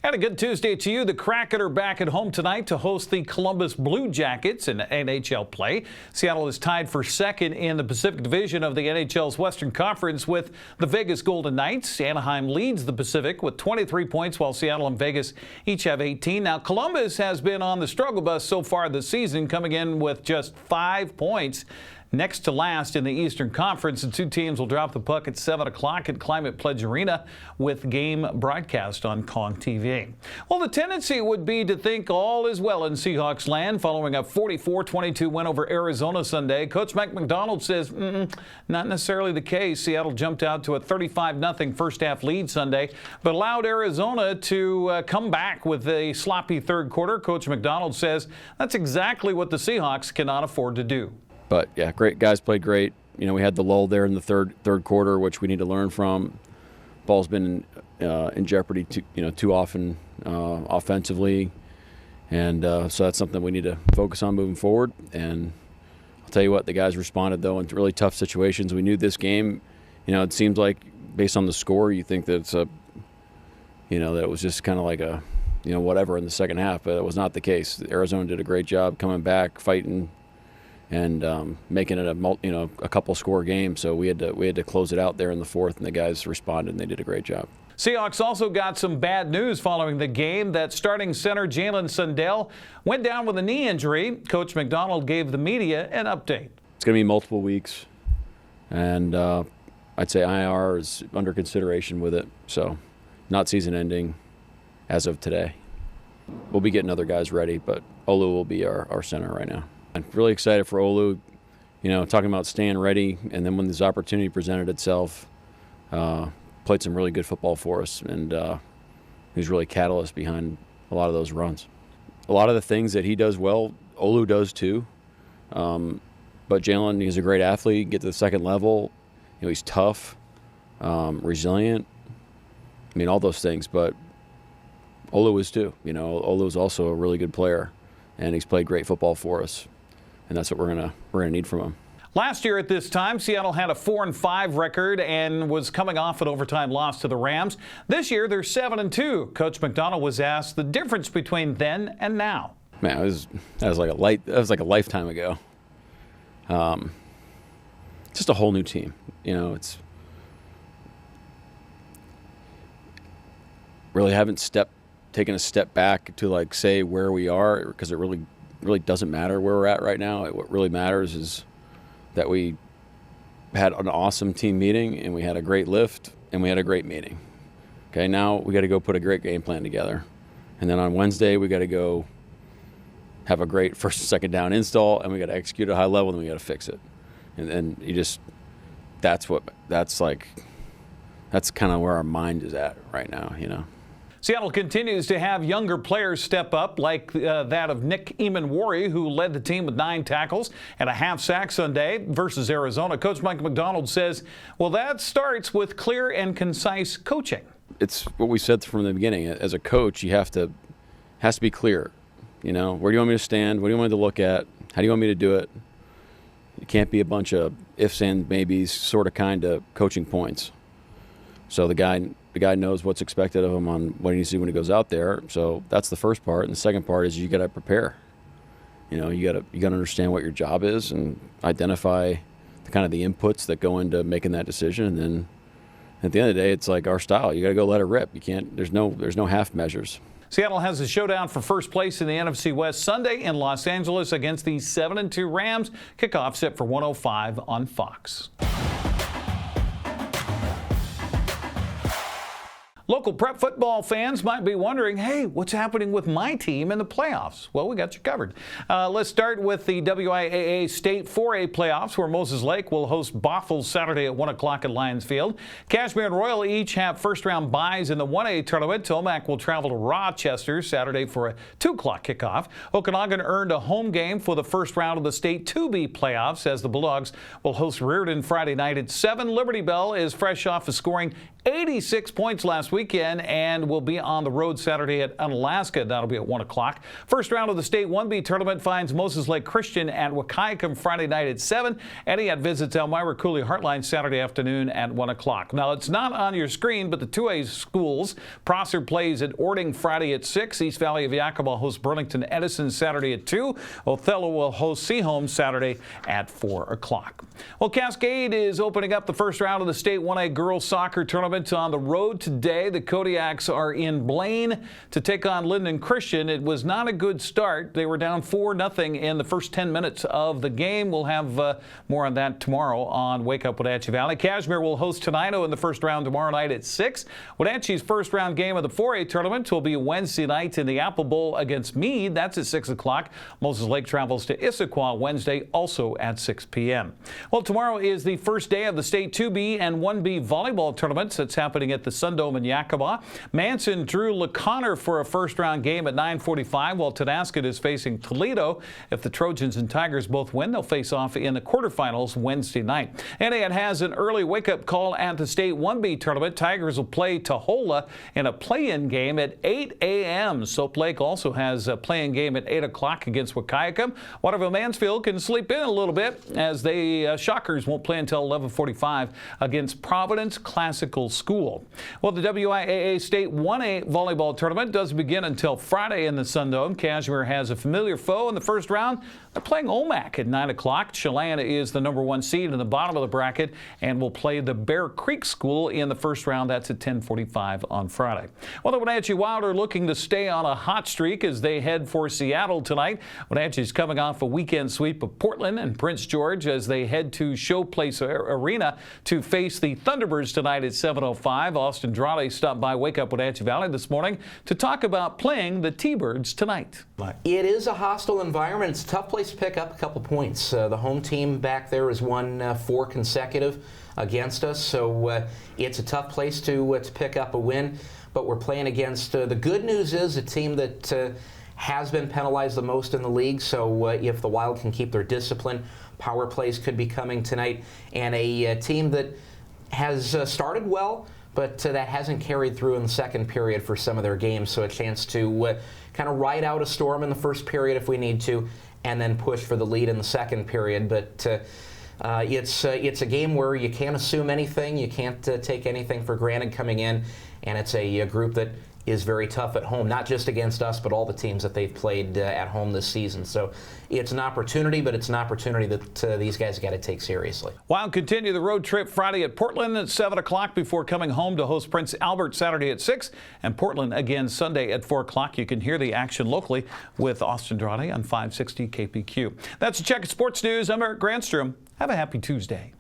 And a good Tuesday to you. The Kraken are back at home tonight to host the Columbus Blue Jackets in NHL play. Seattle is tied for second in the Pacific Division of the NHL's Western Conference with the Vegas Golden Knights. Anaheim leads the Pacific with 23 points, while Seattle and Vegas each have 18. Now, Columbus has been on the struggle bus so far this season, coming in with just 5 points. Next to last in the Eastern Conference, the two teams will drop the puck at 7 o'clock at Climate Pledge Arena with game broadcast on Kong TV. Well, the tendency would be to think all is well in Seahawks land following a 44-22 win over Arizona Sunday. Coach Mike Macdonald says not necessarily the case. Seattle jumped out to a 35-0 first-half lead Sunday, but allowed Arizona to come back with a sloppy third quarter. Coach Macdonald says that's exactly what the Seahawks cannot afford to do. But yeah, great guys played great. You know, we had the lull there in the third quarter, which we need to learn from. Ball's been in jeopardy too often offensively, and so that's something we need to focus on moving forward. And I'll tell you what, the guys responded though in really tough situations. We knew this game. You know, it seems like based on the score, you think that it's that it was just kind of like a whatever in the second half, but it was not the case. Arizona did a great job coming back, fighting, and making it a couple score game. So we had to close it out there in the fourth, and the guys responded and they did a great job. Seahawks also got some bad news following the game. That starting center Jalen Sundell went down with a knee injury. Coach Macdonald gave the media an update. It's going to be multiple weeks, and I'd say IR is under consideration with it. So not season ending as of today. We'll be getting other guys ready, but Olu will be our center right now. I'm really excited for Olu, talking about staying ready, and then when this opportunity presented itself, played some really good football for us, and he was really catalyst behind a lot of those runs. A lot of the things that he does well, Olu does too, but Jalen, he's a great athlete, get to the second level, he's tough, resilient, all those things, but Olu is too. Olu is also a really good player, and he's played great football for us. And that's what we're gonna need from him. Last year at this time, Seattle had a 4-5 record and was coming off an overtime loss to the Rams. This year, they're 7-2. Coach Macdonald was asked the difference between then and now. Man, that was like a lifetime ago. Just a whole new team. It's really haven't taken a step back to say where we are, because it really doesn't matter where we're at right now. What really matters is that we had an awesome team meeting, and we had a great lift, and we had a great meeting. Okay, now we got to go put a great game plan together, and then on Wednesday we got to go have a great first and second down install, and we got to execute at a high level, and we got to fix it. And then that's kind of where our mind is at right now. Seattle continues to have younger players step up, like that of Nick Eamon-Warry, who led the team with 9 tackles and a half sack Sunday versus Arizona. Coach Mike Macdonald says, well, that starts with clear and concise coaching. It's what we said from the beginning. As a coach, has to be clear. Where do you want me to stand? What do you want me to look at? How do you want me to do it? It can't be a bunch of ifs and maybes, kind of coaching points. So the guy knows what's expected of him on what he needs to do when he goes out there. So that's the first part. And the second part is you got to prepare. You got to understand what your job is and identify the inputs that go into making that decision. And then at the end of the day, it's like our style. You got to go let it rip. You can't. There's no half measures. Seattle has a showdown for first place in the NFC West Sunday in Los Angeles against the 7-2 Rams. Kickoff set for 1:05 on Fox. Local prep football fans might be wondering, hey, what's happening with my team in the playoffs? Well, we got you covered. Let's start with the WIAA State 4A playoffs, where Moses Lake will host Bothell Saturday at 1 o'clock at Lions Field. Cashmere and Royal each have first-round byes in the 1A tournament. Tomac will travel to Rochester Saturday for a 2 o'clock kickoff. Okanagan earned a home game for the first round of the State 2B playoffs, as the Bulldogs will host Reardon Friday night at 7. Liberty Bell is fresh off of scoring 86 points last weekend and will be on the road Saturday at Unalaska. That'll be at 1 o'clock. First round of the State 1B tournament finds Moses Lake Christian at Wahkiakum Friday night at 7. Etihad visits Elmira Cooley Heartline Saturday afternoon at 1 o'clock. Now, it's not on your screen, but the 2A schools. Prosser plays at Ording Friday at 6. East Valley of Yakima hosts Burlington Edison Saturday at 2. Othello will host Seaholm Saturday at 4 o'clock. Well, Cascade is opening up the first round of the State 1A girls soccer tournament on the road today. The Kodiaks are in Blaine to take on Linden Christian. It was not a good start. They were down 4-0 in the first 10 minutes of the game. We'll have more on that tomorrow on Wake Up Wenatchee Valley. Cashmere will host Tenino in the first round tomorrow night at 6. Wenatchee's first round game of the 4A tournament will be Wednesday night in the Apple Bowl against Meade. That's at 6 o'clock. Moses Lake travels to Issaquah Wednesday, also at 6 p.m. Well, tomorrow is the first day of the State 2B and 1B volleyball tournaments. That's happening at the Sundome in Yakima. Manson drew LeConner for a first-round game at 9:45, while Tonasket is facing Toledo. If the Trojans and Tigers both win, they'll face off in the quarterfinals Wednesday night. Etihad has an early wake-up call at the State 1B tournament. Tigers will play Tahola in a play-in game at 8 a.m. Soap Lake also has a play-in game at 8 o'clock against Wahkiakum. Waterville Mansfield can sleep in a little bit as they Shockers won't play until 11:45 against Providence Classical School. Well, the WIAA State 1A volleyball tournament doesn't begin until Friday in the Sundome. Cashmere has a familiar foe in the first round. They're playing Omak at 9 o'clock. Chelan is the #1 seed in the bottom of the bracket and will play the Bear Creek School in the first round. That's at 10:45 on Friday. Well, the Wenatchee Wild are looking to stay on a hot streak as they head for Seattle tonight. Wenatchee's coming off a weekend sweep of Portland and Prince George as they head to Showplace Arena to face the Thunderbirds tonight at 7:05. Austin Draude stopped by Wake Up Wenatchee Valley this morning to talk about playing the T-Birds tonight. It is a hostile environment. It's a tough place to pick up a couple points. The home team back there has won 4 consecutive against us, so it's a tough place to pick up a win. But we're playing against, the good news is, a team that has been penalized the most in the league, so if the Wild can keep their discipline, power plays could be coming tonight, and a team that has started well, but that hasn't carried through in the second period for some of their games, so a chance to kind of ride out a storm in the first period if we need to, and then push for the lead in the second period. But it's a game where you can't assume anything, you can't take anything for granted coming in, and it's a group that is very tough at home, not just against us, but all the teams that they've played at home this season. So it's an opportunity, but it's an opportunity that these guys got to take seriously. Wild continue the road trip Friday at Portland at 7 o'clock before coming home to host Prince Albert Saturday at 6, and Portland again Sunday at 4 o'clock. You can hear the action locally with Austin Draude on 560 KPQ. That's a check of sports news. I'm Eric Granstrom. Have a happy Tuesday.